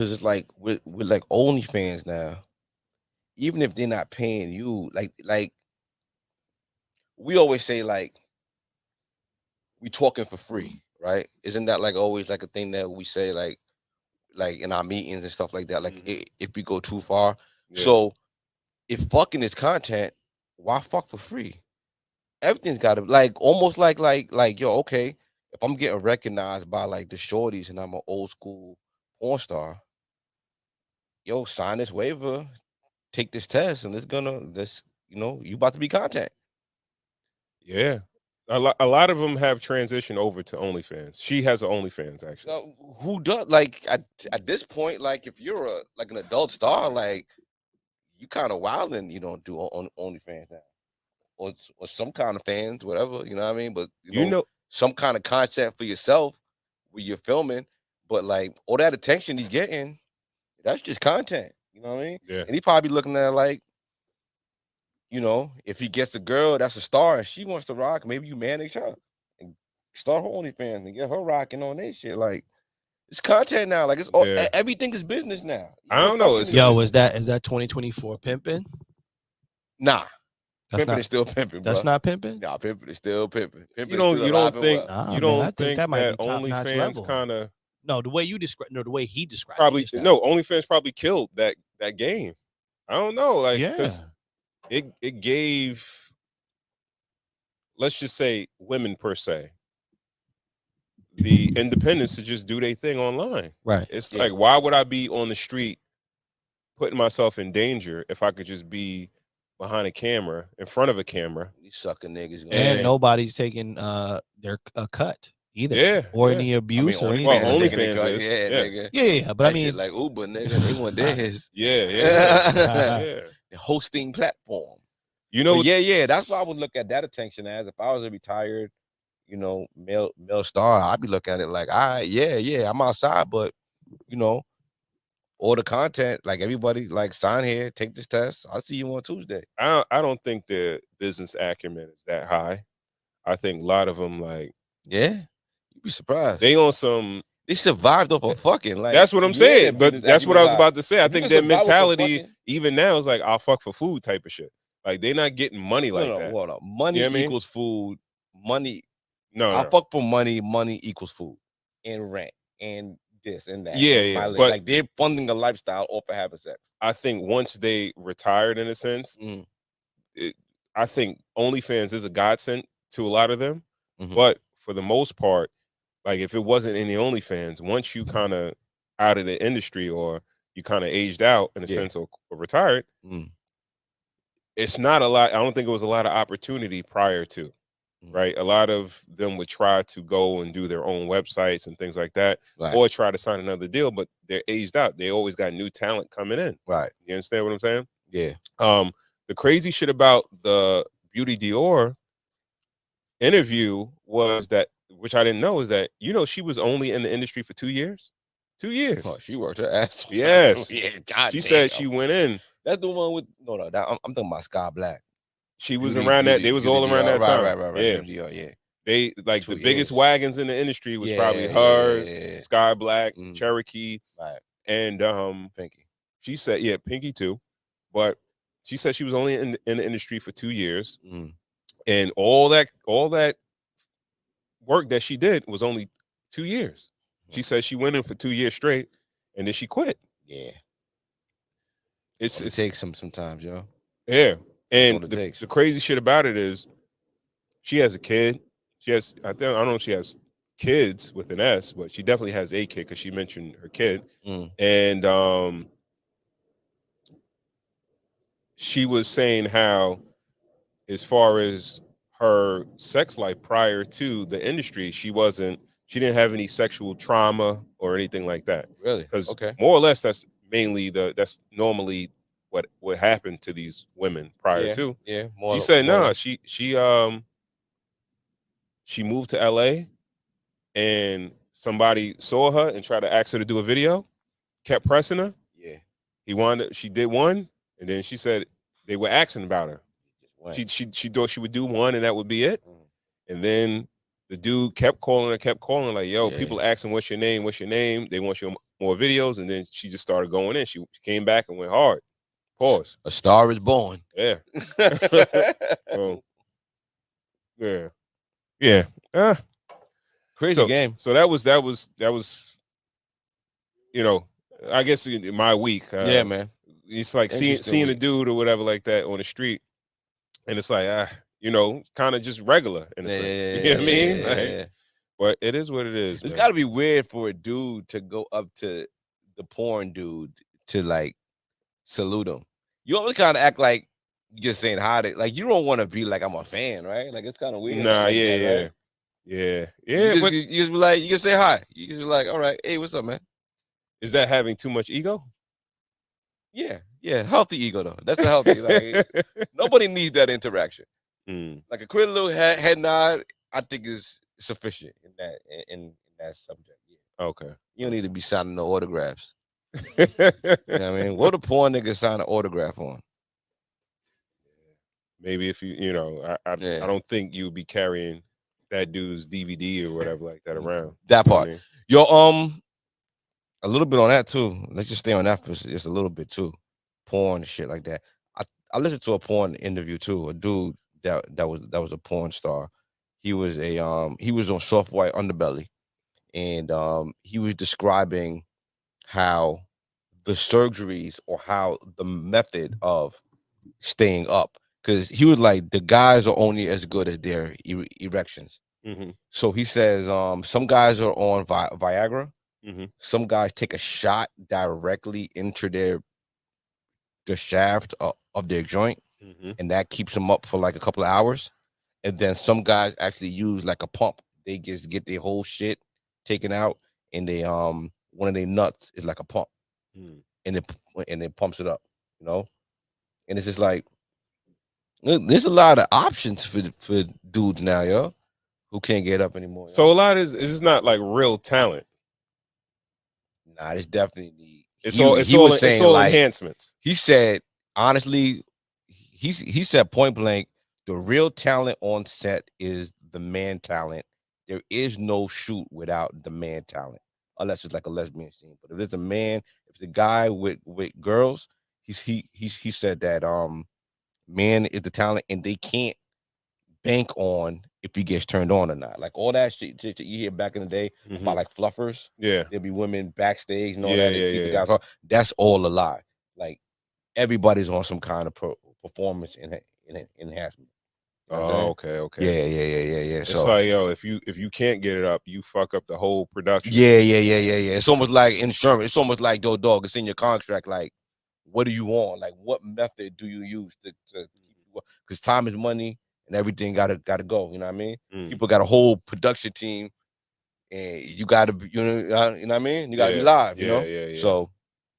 Because it's like with like OnlyFans now, even if they're not paying you, like we always say, like we talking for free, right? Isn't that like always like a thing that we say, like in our meetings and stuff like that? Like if we go too far, Yeah. so if fucking is content, why fuck for free? Everything's got to like almost like yo, okay. If I'm getting recognized by like the shorties and I'm an old school porn star, yo, sign this waiver, take this test, and this you about to be content. Yeah. A lot of them have transitioned over to OnlyFans. She has an OnlyFans actually. So who does like at this point, like if you're like an adult star, like you kind of wilding, do on OnlyFans now, or some kind of fans, whatever, you know what I mean? But You know, some kind of content for yourself where you're filming, but like all that attention he's getting, that's just content, you know what I mean? yeah. And he probably looking at it like, if he gets a girl that's a star and she wants to rock, maybe you manage her and start her OnlyFans and get her rocking on that shit. Like it's content now. Like it's all, Yeah. everything is business now. I don't know. It's Yo, is that 2024 pimping? Nah. That's Pimping not is still pimping, bro. that's not pimping. Nah, pimping is still pimping. Pimping you is don't still you alive don't and think well. Nah, you man, don't I think that might be top-notch OnlyFans level. kind of No, the way you describe, no, the way he described probably it. just no OnlyFans probably killed that game. I don't know, like yeah. because it gave, let's just say, women per se the independence to just do their thing online. Right. It's Yeah. like, why would I be on the street putting myself in danger if I could just be behind a camera, in front of a camera? These sucker niggas. And Yeah. nobody's taking their a cut either. Yeah, Or yeah. any abuse or OnlyFans anything. Well, is like taking that. OnlyFans their cut. is, Yeah, yeah. nigga. Yeah, but I That mean, shit like Uber, nigga. They want theirs. Yeah, yeah, yeah. The hosting platform. You know, But yeah. That's what I would look at that attention as. If I was a retired, male star, I'd be looking at it like, all right, yeah, I'm outside, but all the content, like everybody, like sign here, take this test. I'll see you on Tuesday. I don't think their business acumen is that high. I think a lot of them, like, Yeah, you'd be surprised. they on some. They survived off of fucking. Like That's what I'm saying. But that's what I was about to say. I If you think can their survive off of mentality, fucking, even now, is like, I'll fuck for food type of shit. Like, they're not getting money like that. hold on. Money You know what I mean? equals food. Money. No, I no. fuck for money. Money equals food and rent and this and that. Yeah, and yeah, mileage. but- like they're funding a lifestyle off of having sex. I think once they retired, in a sense, Mm. I think OnlyFans is a godsend to a lot of them. Mhm. But for the most part, like, if it wasn't in the OnlyFans, once you kind of out of the industry, or you kind of aged out in a Yeah. sense, or retired, Mm. it's not a lot. I don't think it was a lot of opportunity prior to, right? A lot of them would try to go and do their own websites and things like that, Right. or try to sign another deal, but they're aged out. They always got new talent coming in. Right. You understand what I'm saying? Yeah. The crazy shit about the Beauty Dior interview was that, which I didn't know, is that, she was only in the industry for 2 years. 2 years. Oh, she worked her ass off. Yes. Yeah. God She damn. said she went in. That's the one with no. I'm talking about Sky Black. She was Beauty- around that. Beauty- They was Beauty all around DR. that time. Right. Yeah. Beauty DR, yeah. They, like, 2 the biggest years. wagons in the industry was probably Yeah, her, yeah. Sky Black, Mhm. Cherokee, Right. and Pinky. she said, yeah, Pinky too. But she said she was only in the industry for 2 years. Mm. And all that work that she did was only 2 years. She said she went in for 2 years straight, and then she quit. Yeah. It takes some sometimes, yo. yeah. And what it takes. the crazy shit about it is, she has a kid. I don't know if she has kids with an S, but she definitely has a kid, because she mentioned her kid. Mm. And she was saying how, as far as her sex life prior to the industry, she didn't have any sexual trauma or anything like that. Really? Because Okay. more or less, that's normally what happened to these women prior to. Yeah. She said, no, she moved to LA, and somebody saw her and tried to ask her to do a video, kept pressing her. Yeah. She did one, and then she said they were asking about her. Just She thought she would do one, and that would be it. Mm. And then the dude kept calling her, like, yo, Yeah. people asking, what's your name? They want your more videos, and then she just started going in. She came back and went hard. Pause. A star is born. Yeah. So, yeah. Yeah. Crazy game. So that was, you know, I guess in my week. Yeah, man. It's like seeing Interesting a week. dude or whatever like that on the street, and it's like, you know, kind of just regular in a sense. You know what I mean? Like, but it is what it is. It's man. got to be weird for a dude to go up to the porn dude to like salute him. You always kind of act like you just saying hi to, like you don't want to be like I'm a fan, right? Like it's kind of weird. Nah, like yeah, that, yeah, right? yeah, You yeah. just, But you just be like, you can say hi. You can be like, all right, hey, what's up, man? is that having too much ego? Yeah, healthy ego though. That's a healthy. Like nobody needs that interaction. Like a quick little head nod, I think is sufficient in that subject. Yeah. Okay. You don't need to be signing no autographs. You know what I mean? What a porn nigga sign an autograph on? Maybe if you know, I don't think you would be carrying that dude's DVD or whatever like that around. That You know what part. I mean? Yo, a little bit on that too. Let's just stay on that for just a little bit too. Porn and shit like that. I listened to a porn interview too. A dude that was a porn star. He was he was on Soft White Underbelly, and he was describing how the surgeries or how the method of staying up, because he was like the guys are only as good as their erections. Mm-hmm. So he says some guys are on Viagra. Mm-hmm. Some guys take a shot directly into the shaft of their joint, Mm-hmm. and that keeps them up for like a couple of hours. And then some guys actually use like a pump. They just get their whole shit taken out, and they one of their nuts is like a pump, and it pumps it up, you know. And it's just like there's a lot of options for dudes now, yo, who can't get up anymore. Yo. So a lot is not like real talent. Nah, it's definitely It's he all was saying, all like, enhancements. He said honestly, he said point blank, the real talent on set is the man talent. There is no shoot without the man talent, unless it's like a lesbian scene. But if it's a man, if it's a guy with girls, he said that man is the talent, and they can't bank on if he gets turned on or not. Like all that shit you hear back in the day about like fluffers. Yeah, there'd be women backstage and all Yeah, that. They yeah, keep the yeah. guys on. That's all a lie. Like everybody's on some kind of performance enhancement. You know what I'm saying? okay. Yeah. It's So like, yo, if you can't get it up, you fuck up the whole production. yeah. It's almost like insurance. It's almost like, yo, dog, it's in your contract. Like, what do you want? Like, what method do you use to because time is money and everything gotta go. You know what I mean? People got a whole production team, and you gotta be, you know what I mean? You gotta be live, you know? Yeah. So